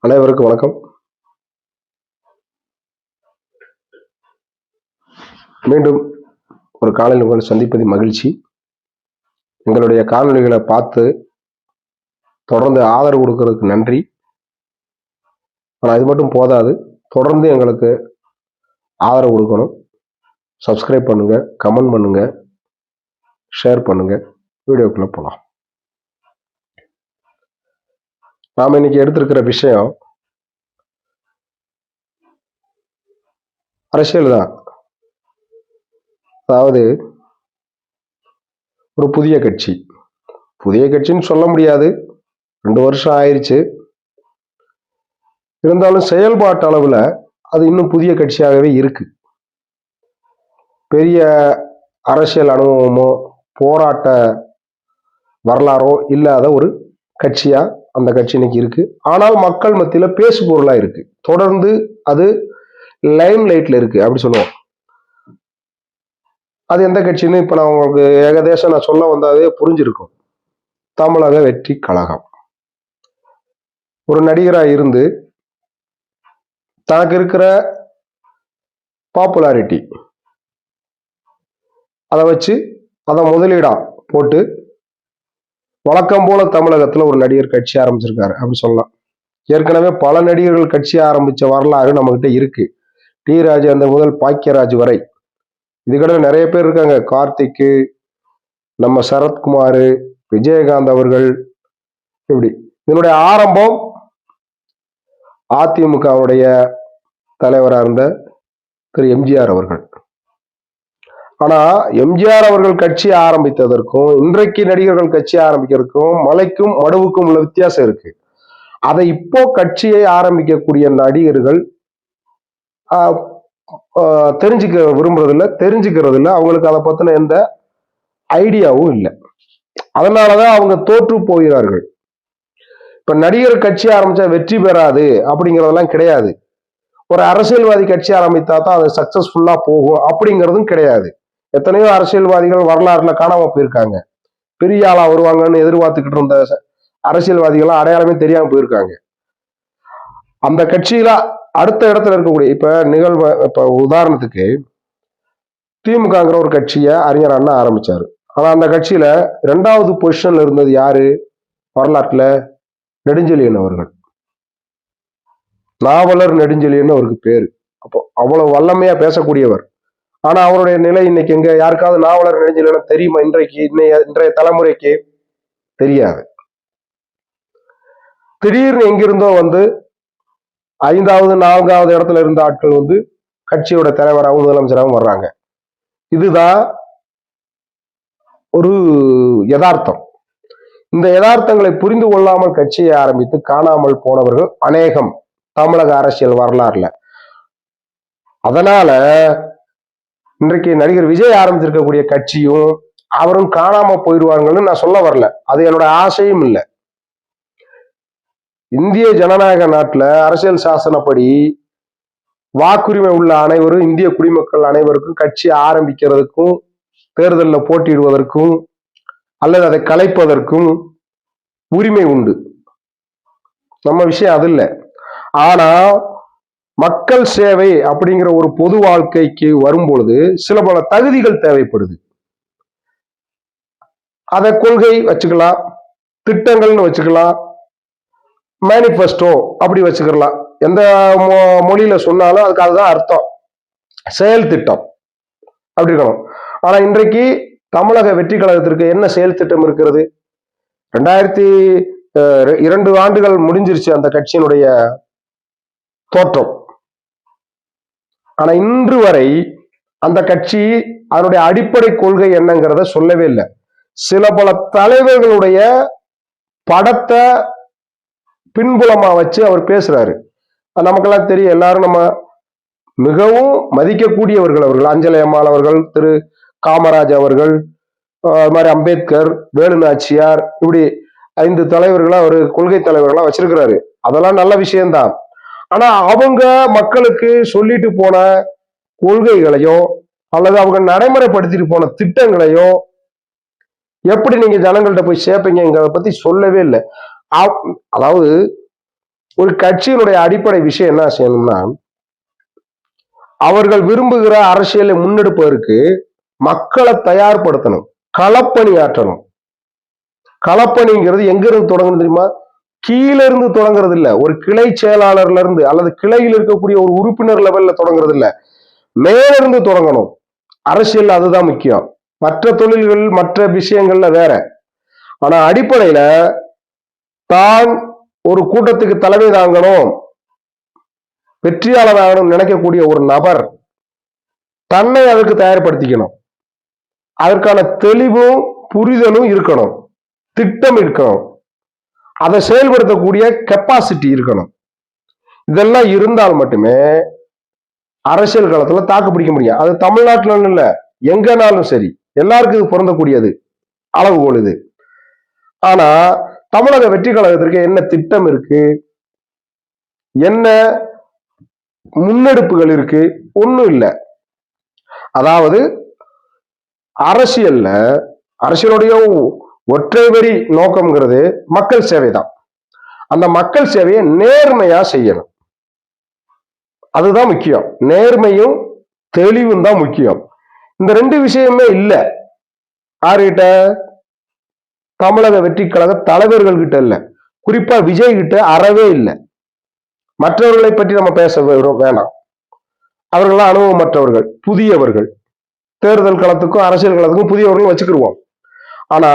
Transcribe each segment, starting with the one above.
அனைவருக்கும் வணக்கம். மீண்டும் ஒரு காலையில் உங்களை சந்திப்பதில் மகிழ்ச்சி. எங்களுடைய காணொலிகளை பார்த்து தொடர்ந்து ஆதரவு கொடுக்கறதுக்கு நன்றி. ஆனால் இது மட்டும் போதாது, தொடர்ந்து எங்களுக்கு ஆதரவு கொடுக்கணும். சப்ஸ்கிரைப் பண்ணுங்க, கமெண்ட் பண்ணுங்க, ஷேர் பண்ணுங்க. வீடியோக்குள்ள போகலாம். நாம் இன்னைக்கு எடுத்திருக்கிற விஷயம் அரசியல் தான். அதாவது ஒரு புதிய கட்சின்னு சொல்ல முடியாது, 2 வருஷம் ஆயிடுச்சு. இருந்தாலும் செயல்பாட்டு அளவில் அது இன்னும் புதிய கட்சியாகவே இருக்கு. பெரிய அரசியல் அனுபவமோ போராட்ட வரலாறோ இல்லாத ஒரு கட்சியா அந்த கட்சி இன்னைக்கு இருக்கு. ஆனால் மக்கள் மத்தியில பேசு பொருளா இருக்கு. தொடர்ந்து அது லைம் லைட்ல இருக்கு அப்படி சொல்லுவோம். அது எந்த கட்சின்னு இப்ப நான் உங்களுக்கு ஏகதேசம் நான் சொல்ல வந்தாவே புரிஞ்சிருக்கும். தமிழக வெற்றி கழகம். ஒரு நடிகரா இருந்து தனக்கு இருக்கிற பாப்புலாரிட்டி அதை வச்சு அதை முதலீடா போட்டு வழக்கம் போல தமிழகத்துல ஒரு நடிகர் கட்சி ஆரம்பிச்சிருக்காரு அப்படி சொல்லலாம். ஏற்கனவே பல நடிகர்கள் கட்சி ஆரம்பிச்ச வரலாறு நம்ம கிட்ட இருக்கு. டி ராஜேந்தர் முதல் பாக்கியராஜ் வரை இதுக்கிட்ட நிறைய பேர் இருக்காங்க. கார்த்திக்கு, நம்ம சரத்குமார், விஜயகாந்த் அவர்கள், இப்படி இதனுடைய ஆரம்பம் அதிமுகவுடைய தலைவராக இருந்த திரு எம்ஜிஆர் அவர்கள். ஆனா எம்ஜிஆர் அவர்கள் கட்சி ஆரம்பித்ததற்கும் இன்றைக்கு நடிகர்கள் கட்சி ஆரம்பிக்கிறதுக்கும் மலைக்கும் மடுவுக்கும் உள்ள வித்தியாசம் இருக்கு. அதை இப்போ கட்சியை ஆரம்பிக்கக்கூடிய நடிகர்கள் தெரிஞ்சுக்க தெரிஞ்சுக்கிறது இல்லை. அவங்களுக்கு அதை பத்தின எந்த ஐடியாவும் இல்லை. அதனாலதான் அவங்க தோற்று போகிறார்கள். இப்ப நடிகர் கட்சி ஆரம்பிச்சா வெற்றி பெறாது அப்படிங்கிறதெல்லாம் கிடையாது. ஒரு அரசியல்வாதி கட்சி ஆரம்பித்தா தான் அது சக்சஸ்ஃபுல்லா போகும் அப்படிங்கிறதும் கிடையாது. எத்தனையோ அரசியல்வாதிகள் வரலாறுல காணாம போயிருக்காங்க. பெரிய ஆளா வருவாங்கன்னு எதிர்பார்த்துக்கிட்டு இருந்த அரசியல்வாதிகள் அடையாளமே தெரியாம போயிருக்காங்க. அந்த கட்சியில அடுத்த இடத்துல இருக்கக்கூடிய இப்ப உதாரணத்துக்கு திமுகங்கிற ஒரு கட்சியை அறிஞர் அண்ணா ஆரம்பிச்சாரு. ஆனா அந்த கட்சியில 2வது பொசிஷன்ல இருந்தது யாரு? வரலாற்றுல நெடுஞ்செழியன் அவர்கள். நாவலர் நெடுஞ்செழியன் அவருக்கு பேரு. அப்போ அவ்வளவு வல்லமையா பேசக்கூடியவர். ஆனா அவருடைய நிலை இன்னைக்கு எங்க? யாருக்காவது நாவலர் நெடுஞ்செழியன் தெரியுமா? இன்றைய தலைமுறைக்கு தெரியாது. திடீர்னு எங்கிருந்தோ வந்து 5வது 4வது இடத்துல இருந்த ஆட்கள் வந்து கட்சியோட தலைவராகவும் முதலமைச்சராகவும் வர்றாங்க. இதுதான் ஒரு யதார்த்தம். இந்த யதார்த்தங்களை புரிந்து கொள்ளாமல் கட்சியை ஆரம்பித்து காணாமல் போனவர்கள் அநேகம் தமிழக அரசியல் வரலாறுல. அதனால இன்றைக்கு நடிகர் விஜய் ஆரம்பிச்சிருக்கக்கூடிய கட்சியும் அவரும் காணாம போயிடுவாங்கன்னு நான் சொல்ல வரல. அது என்னோட ஆசையும் இல்லை. இந்திய ஜனநாயக நாட்டுல அரசியல் சாசனப்படி வாக்குரிமை உள்ள அனைவரும், இந்திய குடிமக்கள் அனைவருக்கும் கட்சி ஆரம்பிக்கிறதுக்கும் தேர்தலில் போட்டியிடுவதற்கும் அல்லது அதை கலைப்பதற்கும் உரிமை உண்டு. நம்ம விஷயம் அது இல்லை. ஆனா மக்கள் சேவை அப்படிங்கிற ஒரு பொது வாழ்க்கைக்கு வரும்பொழுது சில பல தகுதிகள் தேவைப்படுது. அதை கொள்கை வச்சுக்கலாம், திட்டங்கள்னு வச்சுக்கலாம், மேனிஃபெஸ்டோ அப்படி வச்சுக்கலாம். எந்த மொழியில சொன்னாலும் அதுக்கு அதுதான் அர்த்தம். செயல் திட்டம் அப்படி இருக்கணும். ஆனா இன்றைக்கு தமிழக வெற்றி கழகத்திற்கு என்ன செயல் திட்டம் இருக்கிறது? 2 ஆண்டுகள் முடிஞ்சிருச்சு அந்த கட்சியினுடைய தோற்றம். ஆனா இன்று வரை அந்த கட்சி அதனுடைய அடிப்படை கொள்கை என்னங்கிறத சொல்லவே இல்லை. சில பல தலைவர்களுடைய படத்தை பின்புலமா வச்சு அவர் பேசுறாரு. நமக்கெல்லாம் தெரியும். எல்லாரும் நம்ம மிகவும் மதிக்கக்கூடியவர்கள் அவர்கள். அஞ்சலி அம்மாள் அவர்கள், திரு காமராஜ் அவர்கள், அது மாதிரி அம்பேத்கர், வேலு நாச்சியார், இப்படி 5 தலைவர்களா அவர் கொள்கை தலைவர்களா வச்சிருக்கிறாரு. அதெல்லாம் நல்ல விஷயம்தான். ஆனா அவங்க மக்களுக்கு சொல்லிட்டு போன கொள்கைகளையோ அல்லது அவங்க நடைமுறைப்படுத்திட்டு போன திட்டங்களையோ எப்படி நீங்க ஜனங்கள்கிட்ட போய் சேர்ப்பீங்கிறத பத்தி சொல்லவே இல்லை. அதாவது ஒரு கட்சியினுடைய அடிப்படை விஷயம் என்ன செய்யணும்னா, அவர்கள் விரும்புகிற அரசியலை முன்னெடுப்பதற்கு மக்களை தயார்படுத்தணும், களப்பணி ஆற்றணும். களப்பணிங்கிறது எங்க இருந்து தொடங்கணும் தெரியுமா? கீழே இருந்து தொடங்குறது இல்ல, ஒரு கிளை செயலாளர்ல இருந்து அல்லது கிளையில் இருக்கக்கூடிய ஒரு உறுப்பினர் லெவல்ல தொடங்குறது இல்ல, மேல இருந்து தொடங்கணும். அரசியல் அதுதான் முக்கியம். மற்ற தொழில்கள் மற்ற விஷயங்கள்ல வேற. ஆனா அடிப்படையில தான் ஒரு கூட்டத்துக்கு தலைமை தாங்கணும், வெற்றியாளர் ஆகணும் நினைக்கக்கூடிய ஒரு நபர் தன்னை அதற்கு தயார்படுத்திக்கணும். அதற்கான தெளிவும் புரிதலும் இருக்கணும், திட்டம் இருக்கணும், அதை செயல்படுத்தக்கூடிய கெப்பாசிட்டி இருக்கணும். இதெல்லாம் இருந்தால் மட்டுமே அரசியல் களத்துல தாக்கு பிடிக்க முடியும். அது தமிழ்நாட்டில் இல்ல, எங்கனாலும் சரி, எல்லாருக்கும் இது பொருந்தக்கூடியது, அளவுகோல் இது. ஆனா தமிழக வெற்றி கழகத்திற்கு என்ன திட்டம் இருக்கு, என்ன முன்னெடுப்புகள் இருக்கு? ஒண்ணும் இல்லை. அதாவது அரசியலுடைய ஒற்றை வரி நோக்கம்ங்கிறது மக்கள் சேவை தான். அந்த மக்கள் சேவையை நேர்மையா செய்யணும், அதுதான் முக்கியம். நேர்மையும் தெளிவும் தான் முக்கியம். இந்த ரெண்டு விஷயமே இல்லை யாருகிட்ட? தமிழக வெற்றி கழக தலைவர்கள் கிட்ட இல்ல, குறிப்பா விஜய் கிட்ட அறவே இல்லை. மற்றவர்களை பற்றி நம்ம பேச வேணாம், அவர்களாம் அனுபவமற்றவர்கள், புதியவர்கள். தேர்தல் களத்துக்கும் அரசியல் களத்துக்கும் புதியவர்களும் வச்சுக்கிடுவோம். ஆனா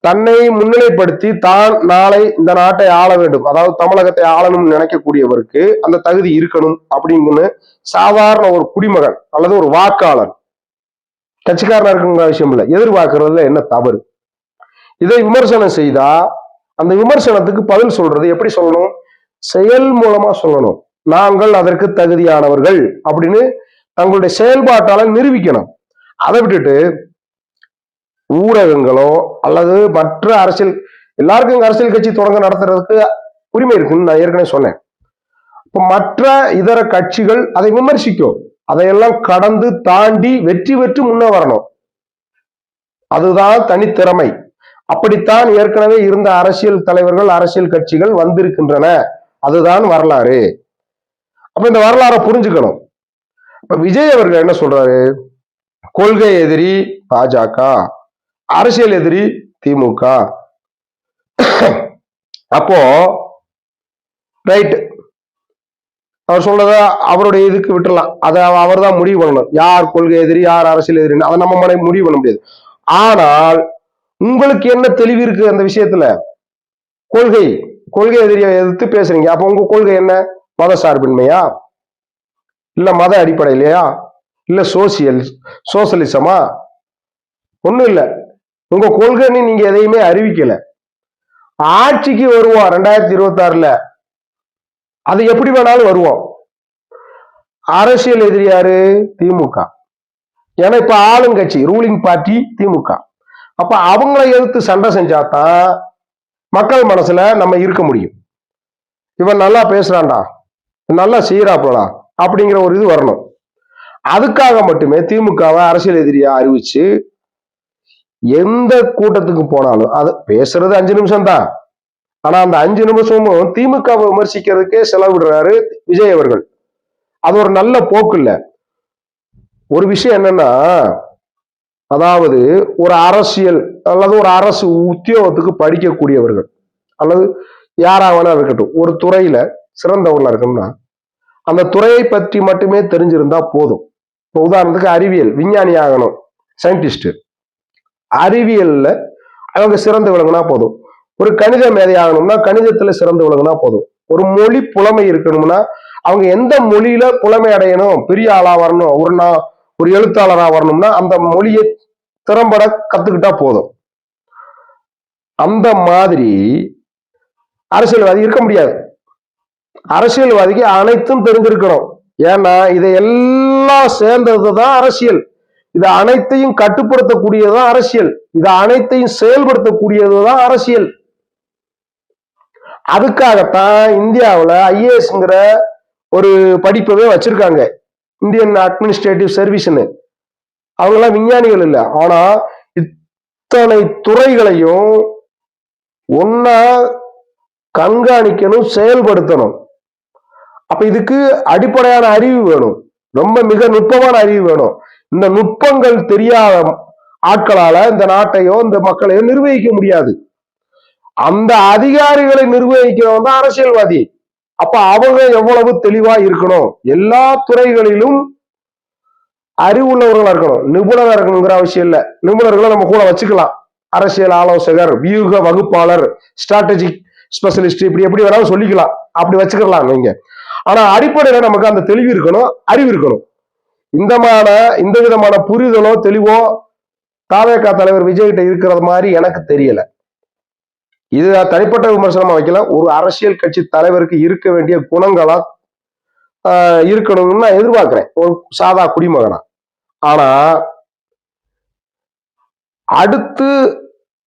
தன்னை முன்னிலைப்படுத்தி தான் நாளை இந்த நாட்டை ஆள வேண்டும், அதாவது தமிழகத்தை ஆளணும்னு நினைக்கக்கூடியவருக்கு அந்த தகுதி இருக்கணும் அப்படின்னு சாதாரண ஒரு குடிமகன் அல்லது ஒரு வாக்காளர், கட்சிக்காரனா இருக்குங்கிற விஷயம் இல்லை, எதிர்பார்க்கறதுல என்ன தவறு? இதை விமர்சனம் செய்தா அந்த விமர்சனத்துக்கு பதில் சொல்றது எப்படி சொல்லணும்? செயல் மூலமா சொல்லணும். நாங்கள் அதற்கு தகுதியானவர்கள் அப்படின்னு தங்களுடைய செயல்பாட்டால நிரூபிக்கணும். அதை விட்டுட்டு ஊடகங்களோ அல்லது மற்ற அரசியல், எல்லாருக்கும் அரசியல் கட்சி தொடங்க நடத்துறதுக்கு உரிமை இருக்குன்னு நான் ஏற்கனவே சொன்னேன். இப்ப மற்ற இதர கட்சிகள் அதை விமர்சிக்கும், அதையெல்லாம் கடந்து தாண்டி வெற்றி பெற்று முன்ன வரணும். அதுதான் தனித்திறமை. அப்படித்தான் ஏற்கனவே இருந்த அரசியல் தலைவர்கள், அரசியல் கட்சிகள் வந்திருக்கின்றன. அதுதான் வரலாறு. அப்ப இந்த வரலாறை புரிஞ்சுக்கணும். இப்ப விஜய் அவர்கள் என்ன சொல்றாரு? கொள்கை எதிரி பாஜக, அரசியல் எதிரி திமுக. அப்போ ரைட், அவர் சொல்றத அவருடைய இதுக்கு விட்டுலாம், அதை அவர் தான் முடிவு பண்ணணும், யார் கொள்கை எதிரி யார் அரசியல் எதிரின்னு. அதை நம்ம முடிவு பண்ண முடியாது. ஆனால் உங்களுக்கு என்ன தெளிவு இருக்கு அந்த விஷயத்துல? கொள்கை எதிரியை எதிர்த்து பேசுறீங்க, அப்ப உங்க கொள்கை என்ன? மத சார்பின்மையா, இல்ல மத அடிப்படையிலையா, இல்ல சோசியலிசமா? ஒண்ணும் இல்ல. உங்க கொள்கைன்னு நீங்க எதையுமே அறிவிக்கல. ஆட்சிக்கு வருவோம் 2026ல, அது எப்படி வேணாலும் வருவோம். அரசியல் எதிரி யாரு? திமுக. ஏன்னா இப்ப ஆளுங்கட்சி, ரூலிங் பார்ட்டி திமுக. அப்ப அவங்களை எதிர்த்து சண்டை செஞ்சாதான் மக்கள் மனசுல நம்ம இருக்க முடியும். இவன் நல்லா பேசுறான்டா, நல்லா செய்யறாப்லடா அப்படிங்கிற ஒரு இது வரணும். அதுக்காக மட்டுமே திமுகவை அரசியல் எதிரியா அறிவிச்சு எந்த கூட்டத்துக்கு போனாலும், அது பேசுறது 5 நிமிஷம் தான், ஆனா அந்த 5 நிமிஷமும் திமுகவை விமர்சிக்கிறதுக்கே செலவிடுறாரு விஜய் அவர்கள். அது ஒரு நல்ல போக்கு இல்ல. ஒரு விஷயம் என்னன்னா, அதாவது ஒரு அரசியல் அல்லது ஒரு அரசு உத்தியோகத்துக்கு படிக்கக்கூடியவர்கள் அல்லது யாராவது இருக்கட்டும், ஒரு துறையில சிறந்தவர்களா இருக்கணும்னா அந்த துறையை பற்றி மட்டுமே தெரிஞ்சிருந்தா போதும். இப்போ உதாரணத்துக்கு அறிவியல் விஞ்ஞானி ஆகணும், சயின்டிஸ்ட், அறிவியல்ல அவங்க சிறந்து விளங்குனா போதும். ஒரு கணித மேதை ஆகணும்னா கணிதத்துல சிறந்து விளங்குனா போதும். ஒரு மொழி புலமை இருக்கணும்னா அவங்க எந்த மொழியில புலமை அடையணும், பெரிய ஆளா வரணும், ஒரு எழுத்தாளரா வரணும்னா அந்த மொழியை திறம்பட கத்துக்கிட்டா போதும். அந்த மாதிரி அரசியல்வாதி இருக்க முடியாது. அரசியல்வாதிக்கு அனைத்தும் தெரிஞ்சிருக்கணும். ஏன்னா இதையெல்லாம் சேர்ந்ததுதான் அரசியல். இதை அனைத்தையும் கட்டுப்படுத்தக்கூடியதுதான் அரசியல். இதை அனைத்தையும் செயல்படுத்தக்கூடியதுதான் அரசியல். அதுக்காகத்தான் இந்தியாவில் ஐஏஎஸ்ங்கிற ஒரு படிப்பவே வச்சிருக்காங்க, இந்தியன் அட்மினிஸ்ட்ரேட்டிவ் சர்வீஸ்னு. அவங்க எல்லாம் விஞ்ஞானிகள் இல்லை, ஆனா இத்தனை துறைகளையும் ஒன்னா கண்காணிக்கணும், செயல்படுத்தணும். அப்ப இதுக்கு அடிப்படையான அறிவு வேணும், ரொம்ப மிக நுட்பமான அறிவு வேணும். இந்த நுட்பங்கள் தெரியாத ஆட்களால இந்த நாட்டையோ இந்த மக்களையோ நிர்வகிக்க முடியாது. அந்த அதிகாரிகளை நிர்வகிக்கிறவன் தான் அரசியல்வாதி. அப்ப அவங்க எவ்வளவு தெளிவா இருக்கணும், எல்லா துறைகளிலும் அறிவுள்ளவர்களா இருக்கணும், நிபுணரா இருக்கணுங்கிற அவசியம் இல்லை. நிபுணர்களை நம்ம கூட வச்சுக்கலாம், அரசியல் ஆலோசகர், வியூக வகுப்பாளர், ஸ்ட்ராட்டஜிக் ஸ்பெஷலிஸ்ட், இப்படி எப்படி வேணாலும் சொல்லிக்கலாம், அப்படி வச்சுக்கலாம் நீங்க. ஆனா அடிப்படையில நமக்கு அந்த தெளிவு இருக்கணும், அறிவு இருக்கணும். இந்த விதமான புரிதலோ தெளிவோ தாவேகா தலைவர் விஜய் கிட்ட இருக்கிறது மாதிரி எனக்கு தெரியல. இது தனிப்பட்ட விமர்சனமா வைக்கல, ஒரு அரசியல் கட்சி தலைவருக்கு இருக்க வேண்டிய குணங்களா இருக்கணும்னு நான் எதிர்பார்க்கிறேன், ஒரு சாதா குடிமகனா. ஆனா அடுத்து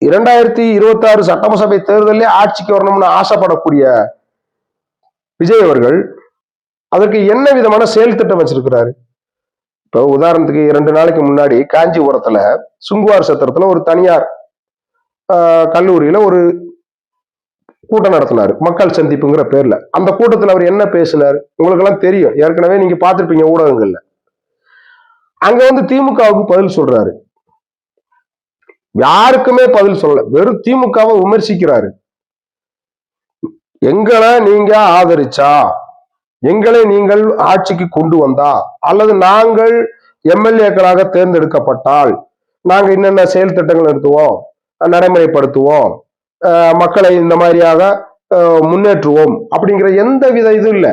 2026 சட்டமசபை தேர்தலே ஆட்சிக்கு வரணும்னு ஆசைப்படக்கூடிய விஜய் அவர்கள் அதற்கு என்ன விதமான செயல் திட்டம் வச்சிருக்கிறாரு? இப்போ உதாரணத்துக்கு 2 நாளைக்கு முன்னாடி காஞ்சிபுரத்துல சுங்குவார் சத்திரத்துல ஒரு தனியார் கல்லூரியில ஒரு கூட்டம் நடத்தினாரு, மக்கள் சந்திப்புங்கிற பேர்ல. அந்த கூட்டத்தில் அவர் என்ன பேசினார் உங்களுக்கு எல்லாம் தெரியும், ஏற்கனவே நீங்க பார்த்திருப்பீங்க ஊடகங்கள்ல. அங்க வந்து திமுகவுக்கு பதில் சொல்றாரு, யாருக்குமே பதில் சொல்லல, வெறும் திமுகவை விமர்சிக்கிறாரு. எங்களை நீங்க ஆதரிச்சா, எங்களை நீங்கள் ஆட்சிக்கு கொண்டு வந்தா, அல்லது நாங்கள் எம்எல்ஏக்களாக தேர்ந்தெடுக்கப்பட்டால் நாங்க என்னென்ன செயல் திட்டங்கள் நடத்துவோம், நடைமுறைப்படுத்துவோம், மக்களை இந்த மாதிரியாக முன்னேற்றுவோம் அப்படிங்கிற எந்த வித இதுவும் இல்லை.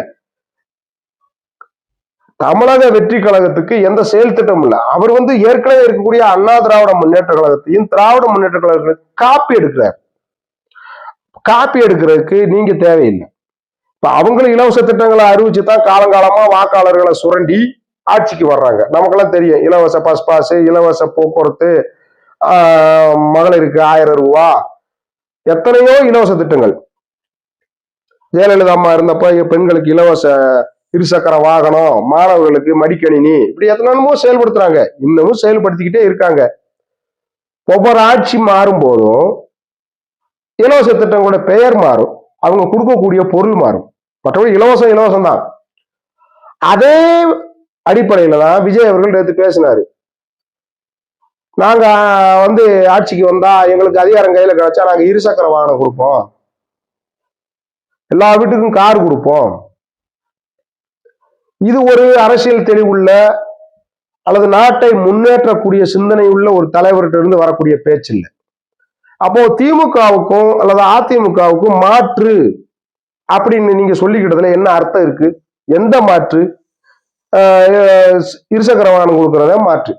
தமிழக வெற்றி கழகத்துக்கு எந்த செயல் திட்டமும் இல்லை. அவர் வந்து ஏற்கனவே இருக்கக்கூடிய அண்ணா திராவிட முன்னேற்ற கழகத்தையும் திராவிட முன்னேற்ற கழகத்தையும் காப்பி எடுக்கிறார். காப்பி எடுக்கிறதுக்கு நீங்க தேவையில்லை. இப்ப அவங்களும் இலவச திட்டங்களை அறிவிச்சுதான் காலங்காலமா வாக்காளர்களை சுரண்டி ஆட்சிக்கு வர்றாங்க. நமக்கெல்லாம் தெரியும், இலவச பஸ் பாஸ், இலவச போக்குவரத்து, மகளிருக்கு 1000 ரூபா, எத்தனையோ இலவச திட்டங்கள். ஜெயலலிதா அம்மா இருந்தப்ப பெண்களுக்கு இலவச இருசக்கர வாகனம், மாணவர்களுக்கு மடிக்கணினி, இப்படி எத்தனைமோ செயல்படுத்துறாங்க, இன்னமும் செயல்படுத்திக்கிட்டே இருக்காங்க. ஒவ்வொரு ஆட்சி மாறும் போதும் இலவச திட்டங்களோட பெயர் மாறும், அவங்க கொடுக்கக்கூடிய பொருள் மாறும், மற்றபடி இலவசம் தான். அதே அடிப்படையில தான் விஜய் அவர்கள் நேற்று பேசினாரு. நாங்க வந்து ஆட்சிக்கு வந்தா எங்களுக்கு அதிகாரம் கையில கிடைச்சா நாங்க இருசக்கர வாகனம் கொடுப்போம், எல்லா வீட்டுக்கும் கார் கொடுப்போம். இது ஒரு அரசியல் தெளிவுள்ள அல்லது நாட்டை முன்னேற்றக்கூடிய சிந்தனை உள்ள ஒரு தலைவர்கிட்ட இருந்து வரக்கூடிய பேச்சு இல்லை. அப்போ திமுகவுக்கும் அல்லது அதிமுகவுக்கும் மாற்று அப்படின்னு நீங்க சொல்லிக்கிட்டதுல என்ன அர்த்தம் இருக்கு? எந்த மாற்று? இருசக்கர வாகனம் கொடுக்கறத மாற்று,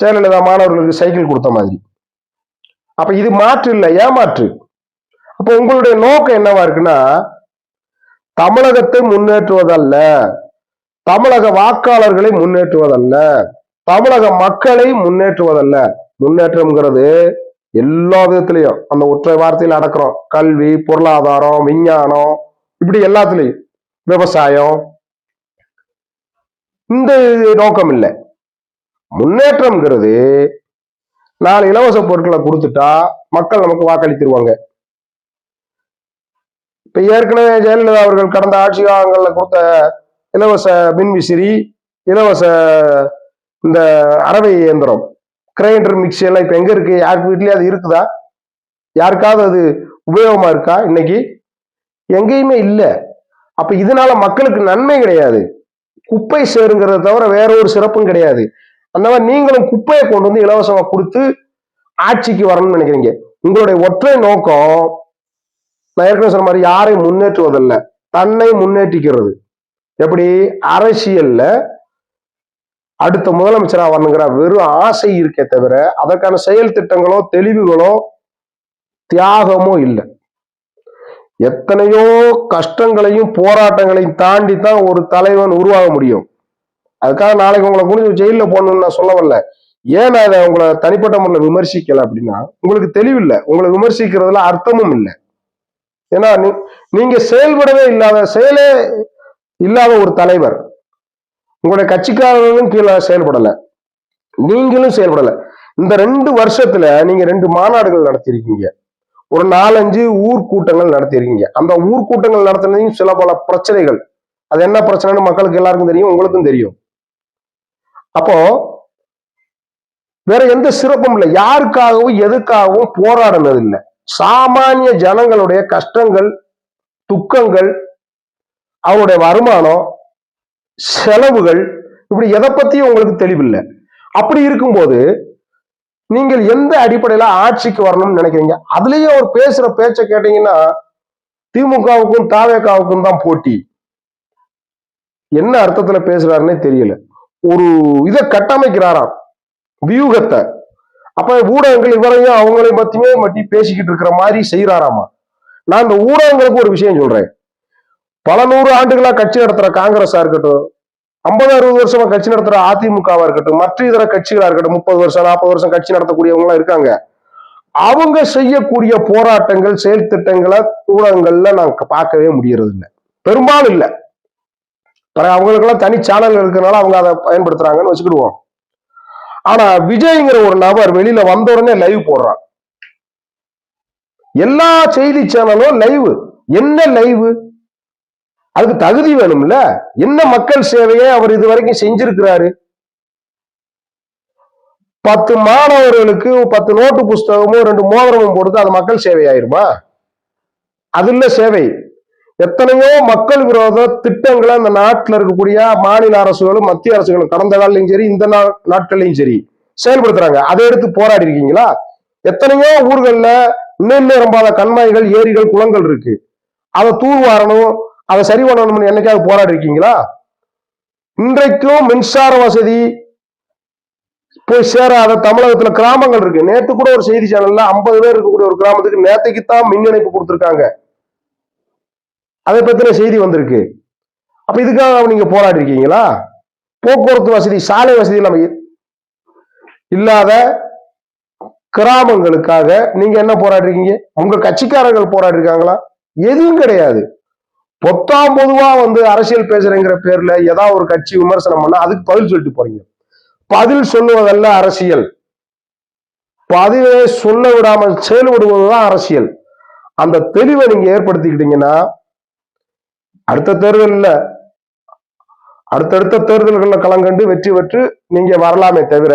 ஜெயலலிதா மாணவர்களுக்கு சைக்கிள் கொடுத்த மாதிரி. அப்ப இது மாற்று இல்லை, ஏமாற்று. அப்போ உங்களுடைய நோக்கம் என்னவா இருக்குன்னா, தமிழகத்தை முன்னேற்றுவதல்ல, தமிழக வாக்காளர்களை முன்னேற்றுவதல்ல, தமிழக மக்களை முன்னேற்றுவதல்ல. முன்னேற்றம்ங்கிறது எல்லா விதத்திலையும் அந்த ஒற்றை வார்த்தையில் அடக்கிறோம். கல்வி, பொருளாதாரம், விஞ்ஞானம், இப்படி எல்லாத்துலயும், விவசாயம். இந்த நோக்கம் இல்லை. முன்னேற்றம்ங்கிறது 4 இலவச பொருட்களை கொடுத்துட்டா மக்கள் நமக்கு வாக்களித்திருவாங்க. இப்ப ஏற்கனவே ஜெயலலிதா அவர்கள் கடந்த ஆட்சி காலங்களில் கொடுத்த இலவச மின்விசிறி, இலவச இந்த அரவை இயந்திரம், கிரைண்டர், மிக்சி எல்லாம் இப்ப எங்க இருக்கு? யாருக்கு வீட்லயே அது இருக்குதா? யாருக்காவது அது உபயோகமா இருக்கா? இன்னைக்கு எங்கேயுமே இல்லை. அப்ப இதனால மக்களுக்கு நன்மை கிடையாது, குப்பை சேருங்கிறத தவிர வேற ஒரு சிறப்பும் கிடையாது. அந்த மாதிரி நீங்களும் குப்பையை கொண்டு வந்து இலவசமா கொடுத்து ஆட்சிக்கு வரணும்னு நினைக்கிறீங்க. உங்களுடைய ஒற்றை நோக்கம், நான் ஏற்கனவே சொன்ன மாதிரி, யாரை முன்னேற்றுவதல்ல, தன்னை முன்னேற்றிக்கிறது. எப்படி? அரசியல்ல அடுத்த முதலமைச்சரா வரணுங்கிற வெறும் ஆசை இருக்கே தவிர அதற்கான செயல் திட்டங்களோ தெளிவுகளோ தியாகமோ இல்லை. எத்தனையோ கஷ்டங்களையும் போராட்டங்களையும் தாண்டி தான் ஒரு தலைவன் உருவாக முடியும். அதுக்காக நாளைக்கு உங்களை குடிச்சு ஜெயில போடணும்னு நான் சொல்ல வரல. ஏன் அதை உங்களை தனிப்பட்ட முறையில் விமர்சிக்கல அப்படின்னா, உங்களுக்கு தெளிவில்லை, உங்களை விமர்சிக்கிறதுல அர்த்தமும் இல்லை. ஏன்னா நீங்க செயல்படவே செயலே இல்லாத ஒரு தலைவர். உங்களுடைய கட்சிக்காரர்களும் கீழே செயல்படல, நீங்களும் செயல்படல. இந்த 2 வருஷத்துல நீங்க 2 மாநாடுகள் நடத்திருக்கீங்க. ஒரு 4-5 ஊர் கூட்டங்கள் நடத்திருக்கீங்க. அந்த ஊர் கூட்டங்கள் நடத்தினதையும் சில பல பிரச்சனைகள், அது என்ன பிரச்சனைன்னு மக்களுக்கு எல்லாருக்கும் தெரியும், உங்களுக்கும் தெரியும். அப்போ வேற எந்த சிறப்பும் இல்லை. யாருக்காகவும் எதுக்காகவும் போராடினது இல்லை. சாமானிய ஜனங்களுடைய கஷ்டங்கள், துக்கங்கள், அவருடைய வருமானம், செலவுகள், இப்படி எதை பத்தியும் உங்களுக்கு தெளிவில்லை. அப்படி இருக்கும்போது நீங்கள் எந்த அடிப்படையில ஆட்சிக்கு வரணும்னு நினைக்கிறீங்க? அதுலயே அவர் பேசுற பேச்சை கேட்டீங்கன்னா திமுகவுக்கும் தாவேகாவுக்கும் தான் போட்டி. என்ன அர்த்தத்துல பேசுறாருன்னே தெரியல. ஒரு இதை கட்டமைக்கிறாராம், வியூகத்தை. அப்ப ஊடகங்கள் இவரையும் அவங்களையும் பத்தியுமே மட்டி பேசிக்கிட்டு இருக்கிற மாதிரி செய்யறாராமா. நான் இந்த ஊடகங்களுக்கு ஒரு விஷயம் சொல்றேன். பல 100 ஆண்டுகளா கட்சி நடத்துற காங்கிரஸா இருக்கட்டும், 50-60 வருஷமா கட்சி நடத்துற அதிமுகவா இருக்கட்டும், மற்ற இதர கட்சிகளா இருக்கட்டும், 30 வருஷம் 40 வருஷம் கட்சி நடத்தக்கூடியவங்க எல்லாம் இருக்காங்க. அவங்க செய்யக்கூடிய போராட்டங்கள், செயல் திட்டங்களை ஊடகங்கள்ல நாங்க பார்க்கவே முடியறது இல்லை, பெரும்பாலும் இல்லை. அவங்களுக்கெல்லாம் தனி சேனல் இருக்கிறதுனால அவங்க அதை பயன்படுத்துறாங்கன்னு வச்சுக்கிடுவோம். ஆனா விஜய்ங்கிற ஒரு நபர் வெளியில வந்த உடனே லைவ் போடுறான். எல்லா செய்தி சேனலும் லைவ். என்ன லைவ்? அதுக்கு தகுதி வேணும்ல. என்ன மக்கள் சேவையை அவர் இது வரைக்கும் செஞ்சிருக்கிறாரு? 10 மாணவர்களுக்கு 10 நோட்டு புஸ்தகமும் 2 மோதிரமும் கொடுத்து அது மக்கள் சேவை ஆயிருமா? அது இல்ல சேவை. எத்தனையோ மக்கள் விரோத திட்டங்களை அந்த நாட்டில் இருக்கக்கூடிய மாநில அரசுகளும் மத்திய அரசுகளும் கடந்த காலையும் சரி இந்த நாட்கள்லையும் சரி செயல்படுத்துறாங்க. அதை எடுத்து போராடி இருக்கீங்களா? எத்தனையோ ஊர்கள்ல இன்னும் நிரம்பாத கண்மாய்கள், ஏரிகள், குளங்கள் இருக்கு. அதை தூர்வாரணும், அதை சரி பண்ணணும்னு என்னைக்காவது போராடி இருக்கீங்களா? இன்றைக்கும் மின்சார வசதி போய் சேராத தமிழகத்துல கிராமங்கள் இருக்கு. நேற்று கூட ஒரு செய்தி சேனல்ல 50 பேர் இருக்கக்கூடிய ஒரு கிராமத்துக்கு நேற்றுக்குத்தான் மின் இணைப்பு கொடுத்திருக்காங்க. அதை பத்தின செய்தி வந்திருக்கு. அப்ப இதுக்காக நீங்க போராடி இருக்கீங்களா? போக்குவரத்து வசதி, சாலை வசதி எல்லாம் இல்லாத கிராமங்களுக்காக நீங்க என்ன போராடி இருக்கீங்க? உங்க கட்சிக்காரர்கள் போராடி இருக்காங்களா? எதுவும் கிடையாது. பொத்தாம் பொதுவா அரசியல் பேசுறேங்கிற பேர்ல ஏதாவது ஒரு கட்சி விமர்சனம் பண்ணா அதுக்கு பதில் சொல்லிட்டு போறீங்க. பதில் சொல்லுவதல்ல அரசியல். பதிலே சொல்ல விடாமல் செயல்படுவதுதான் அரசியல். அந்த தெளிவை நீங்க ஏற்படுத்திக்கிட்டீங்கன்னா அடுத்த தேர்தலில் அடுத்தடுத்த தேர்தல்களில் களங்கண்டு வெற்றி பெற்று நீங்க வரலாமே தவிர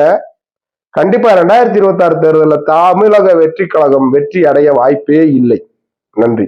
கண்டிப்பா 2026 தேர்தலில் தமிழக வெற்றி கழகம் வெற்றி அடைய வாய்ப்பே இல்லை. நன்றி.